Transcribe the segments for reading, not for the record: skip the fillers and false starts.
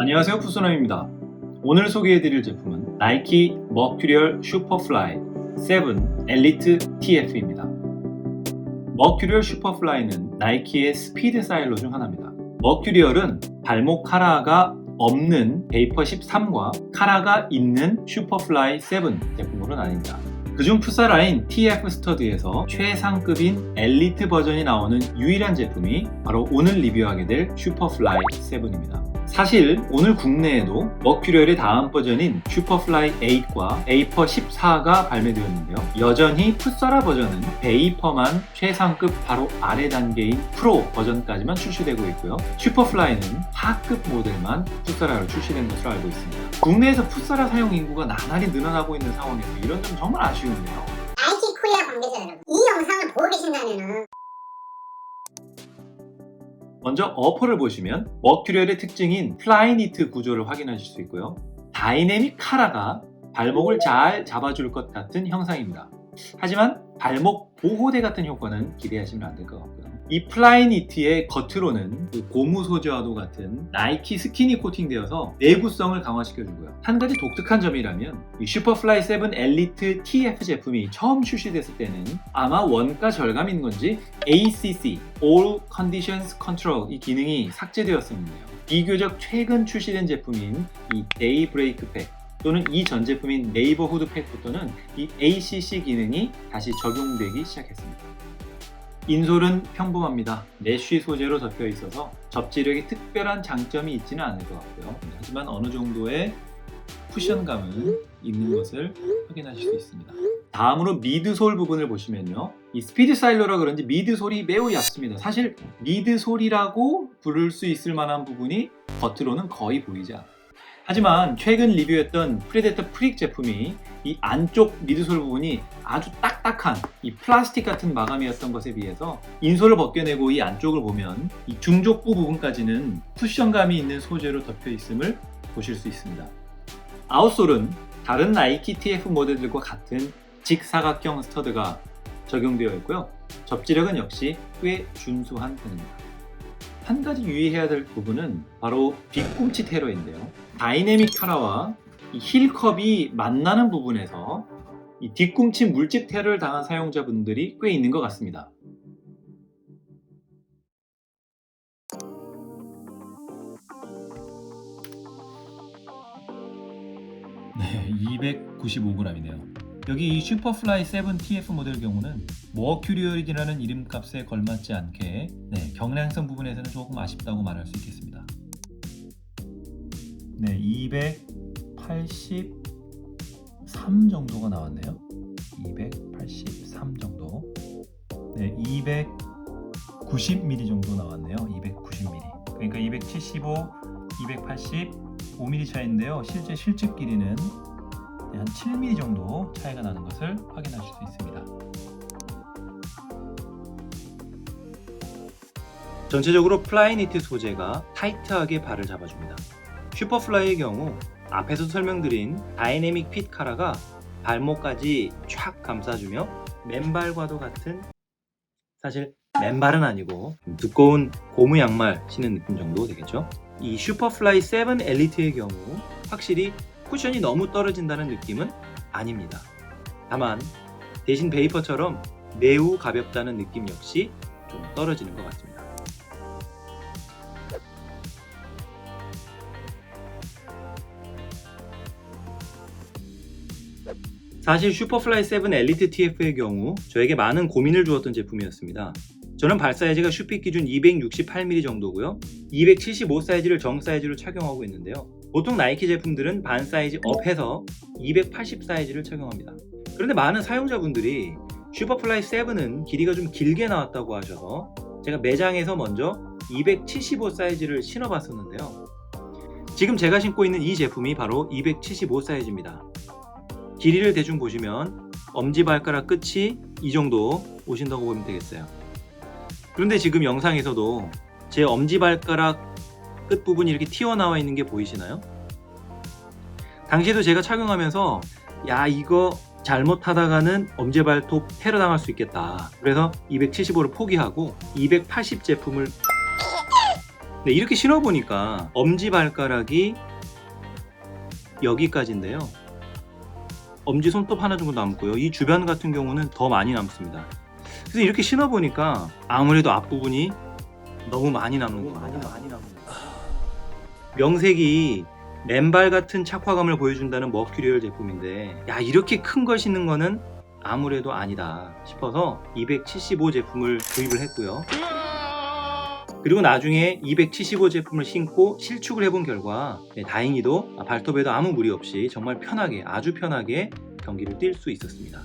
안녕하세요, 푸소남입니다. 오늘 소개해드릴 제품은 나이키 머큐리얼 슈퍼플라이 7 엘리트 TF입니다. 머큐리얼 슈퍼플라이는 나이키의 스피드 사일러 중 하나입니다. 머큐리얼은 발목 카라가 없는 베이퍼 13과 카라가 있는 슈퍼플라이 7 제품으로 나뉩니다. 그중 풋사라인 TF 스터드에서 최상급인 엘리트 버전이 나오는 유일한 제품이 바로 오늘 리뷰하게 될 슈퍼플라이 7입니다. 사실 오늘 국내에도 머큐리얼의 다음 버전인 슈퍼플라이 8과 베이퍼 14가 발매되었는데요. 여전히 풋사라 버전은 베이퍼만 최상급 바로 아래 단계인 프로 버전까지만 출시되고 있고요. 슈퍼플라이는 하급 모델만 풋사라로 출시된 것으로 알고 있습니다. 국내에서 풋사라 사용 인구가 나날이 늘어나고 있는 상황에서 이런 점 정말 아쉬운데요. 나이키 코리아 관계자 여러분, 이 영상을 보고 계신다면은 먼저 어퍼를 보시면 머큐리얼의 특징인 플라이니트 구조를 확인하실 수 있고요. 다이내믹 카라가 발목을 잘 잡아줄 것 같은 형상입니다. 하지만 발목 보호대 같은 효과는 기대하시면 안 될 것 같고요. 이 플라이니트의 겉으로는 고무 소재와도 같은 나이키 스키니 코팅되어서 내구성을 강화시켜주고요. 한 가지 독특한 점이라면 이 슈퍼플라이 7 엘리트 TF 제품이 처음 출시됐을 때는 아마 원가 절감인 건지 ACC All Conditions Control 이 기능이 삭제되었었는데요. 비교적 최근 출시된 제품인 이 데이브레이크 팩 또는 이 전 제품인 네이버후드 팩부터는 이 ACC 기능이 다시 적용되기 시작했습니다. 인솔은 평범합니다. 메쉬 소재로 덮여 있어서 접지력에 특별한 장점이 있지는 않을 것 같고요. 하지만 어느 정도의 쿠션감은 있는 것을 확인하실 수 있습니다. 다음으로 미드솔 부분을 보시면요. 이 스피드 사일러라 그런지 미드솔이 매우 얇습니다. 사실 미드솔이라고 부를 수 있을 만한 부분이 겉으로는 거의 보이지 않아요. 하지만 최근 리뷰했던 프레데터 프릭 제품이 이 안쪽 미드솔 부분이 아주 딱딱한 이 플라스틱 같은 마감이었던 것에 비해서 인솔을 벗겨내고 이 안쪽을 보면 이 중족부 부분까지는 쿠션감이 있는 소재로 덮여 있음을 보실 수 있습니다. 아웃솔은 다른 나이키 TF 모델들과 같은 직사각형 스터드가 적용되어 있고요. 접지력은 역시 꽤 준수한 편입니다. 한 가지 유의해야 될 부분은 바로 뒤꿈치 테러인데요. 다이내믹 카라와 이 힐컵이 만나는 부분에서 이 뒤꿈치 물집 테러를 당한 사용자분들이 꽤 있는 것 같습니다. 네, 295g이네요. 여기 이 슈퍼플라이 7 TF 모델 경우는 머큐리얼이라는 이름값에 걸맞지 않게 경량성 부분에서는 조금 아쉽다고 말할 수 있겠습니다. 네, 283 정도가 나왔네요. 283 정도. 네, 290mm 정도 나왔네요. 290mm. 그러니까 275, 280, 5mm 차이인데요. 실제 실측 길이는 한 7mm 정도 차이가 나는 것을 확인하실 수 있습니다. 전체적으로 플라이니트 소재가 타이트하게 발을 잡아줍니다. 슈퍼플라이의 경우 앞에서 설명드린 다이내믹 핏 카라가 발목까지 촥 감싸주며 맨발과도 같은, 사실 맨발은 아니고 두꺼운 고무 양말 신은 느낌 정도 되겠죠. 이 슈퍼플라이 7 엘리트의 경우 확실히 쿠션이 너무 떨어진다는 느낌은 아닙니다. 다만 대신 베이퍼처럼 매우 가볍다는 느낌 역시 좀 떨어지는 것 같습니다. 사실 슈퍼플라이 7 엘리트 TF의 경우 저에게 많은 고민을 주었던 제품이었습니다. 저는 발 사이즈가 슈핏 기준 268mm 정도고요. 275 사이즈를 정 사이즈로 착용하고 있는데요. 보통 나이키 제품들은 반 사이즈 업해서 280 사이즈를 착용합니다. 그런데 많은 사용자분들이 슈퍼플라이 7은 길이가 좀 길게 나왔다고 하셔서 제가 매장에서 먼저 275 사이즈를 신어봤었는데요. 지금 제가 신고 있는 이 제품이 바로 275 사이즈입니다. 길이를 대충 보시면 엄지발가락 끝이 이 정도 오신다고 보면 되겠어요. 그런데 지금 영상에서도 제 엄지발가락 끝부분이 이렇게 튀어나와 있는 게 보이시나요? 당시에도 제가 착용하면서 야, 이거 잘못하다가는 엄지발톱 테러 당할 수 있겠다. 그래서 275를 포기하고 280 제품을 네, 이렇게 신어보니까 엄지발가락이 여기까지인데요. 엄지 손톱 하나 정도 남고요. 이 주변 같은 경우는 더 많이 남습니다. 그래서 이렇게 신어보니까 아무래도 앞부분이 너무 많이 남는 것 같아요. 명색이 맨발 같은 착화감을 보여준다는 머큐리얼 제품인데, 야, 이렇게 큰 걸 신는 거는 아무래도 아니다 싶어서 275 제품을 구입을 했고요. 그리고 나중에 275 제품을 신고 실축을 해본 결과 다행히도 발톱에도 아무 무리 없이 정말 편하게, 아주 편하게 경기를 뛸 수 있었습니다.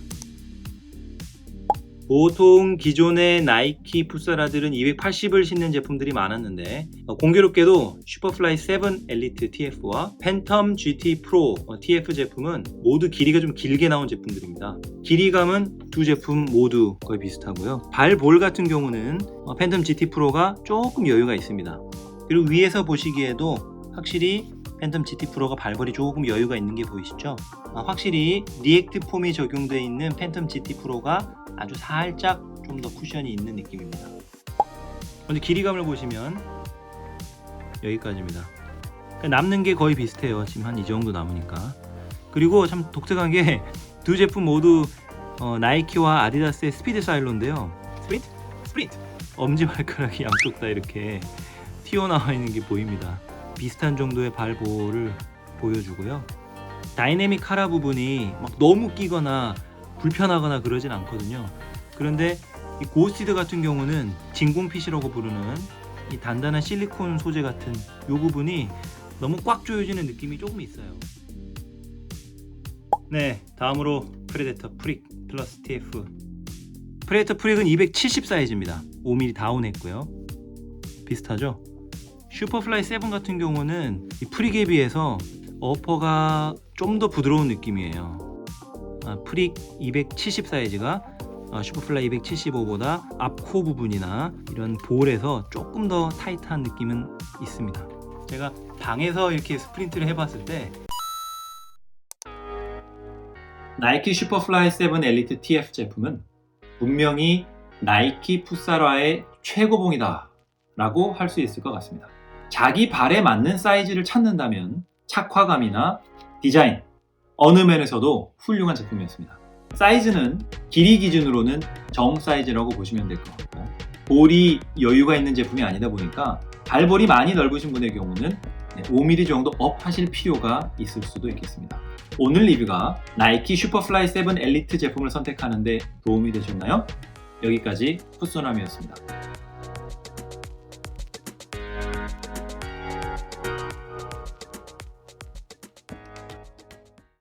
보통 기존의 나이키 풋사라들은 280을 신는 제품들이 많았는데, 공교롭게도 슈퍼플라이 7 엘리트 TF와 팬텀 GT 프로 TF 제품은 모두 길이가 좀 길게 나온 제품들입니다. 길이감은 두 제품 모두 거의 비슷하고요. 발볼 같은 경우는 팬텀 GT 프로가 조금 여유가 있습니다. 그리고 위에서 보시기에도 확실히 팬텀 GT 프로가 발볼이 조금 여유가 있는 게 보이시죠? 확실히 리액트 폼이 적용되어 있는 팬텀 GT 프로가 아주 살짝 좀 더 쿠션이 있는 느낌입니다. 근데 길이감을 보시면 여기까지입니다. 남는 게 거의 비슷해요. 지금 한 이 정도 남으니까. 그리고 참 독특한 게 두 제품 모두 나이키와 아디다스의 스피드 사일로인데요. 스프린트! 엄지발가락이 양쪽 다 이렇게 튀어나와 있는 게 보입니다. 비슷한 정도의 발볼을 보여주고요. 다이내믹 카라 부분이 막 너무 끼거나 불편하거나 그러진 않거든요. 그런데 이 고스티드 같은 경우는 진공핏이라고 부르는 이 단단한 실리콘 소재 같은 이 부분이 너무 꽉 조여지는 느낌이 조금 있어요. 네, 다음으로 프레데터 프릭 플러스 TF. 프레데터 프릭은 270 사이즈입니다. 5mm 다운했고요. 비슷하죠? 슈퍼플라이 7 같은 경우는 이 프릭에 비해서 어퍼가 좀 더 부드러운 느낌이에요. 프릭 270 사이즈가 슈퍼플라이 275보다 앞코 부분이나 이런 볼에서 조금 더 타이트한 느낌은 있습니다. 제가 방에서 이렇게 스프린트를 해봤을 때 나이키 슈퍼플라이 7 엘리트 TF 제품은 분명히 나이키 풋사라의 최고봉이다 라고 할 수 있을 것 같습니다. 자기 발에 맞는 사이즈를 찾는다면 착화감이나 디자인, 어느 면에서도 훌륭한 제품이었습니다. 사이즈는 길이 기준으로는 정 사이즈라고 보시면 될 것 같고, 볼이 여유가 있는 제품이 아니다 보니까 발볼이 많이 넓으신 분의 경우는 5mm 정도 업 하실 필요가 있을 수도 있겠습니다. 오늘 리뷰가 나이키 슈퍼플라이 7 엘리트 제품을 선택하는 데 도움이 되셨나요? 여기까지 풋소남이었습니다.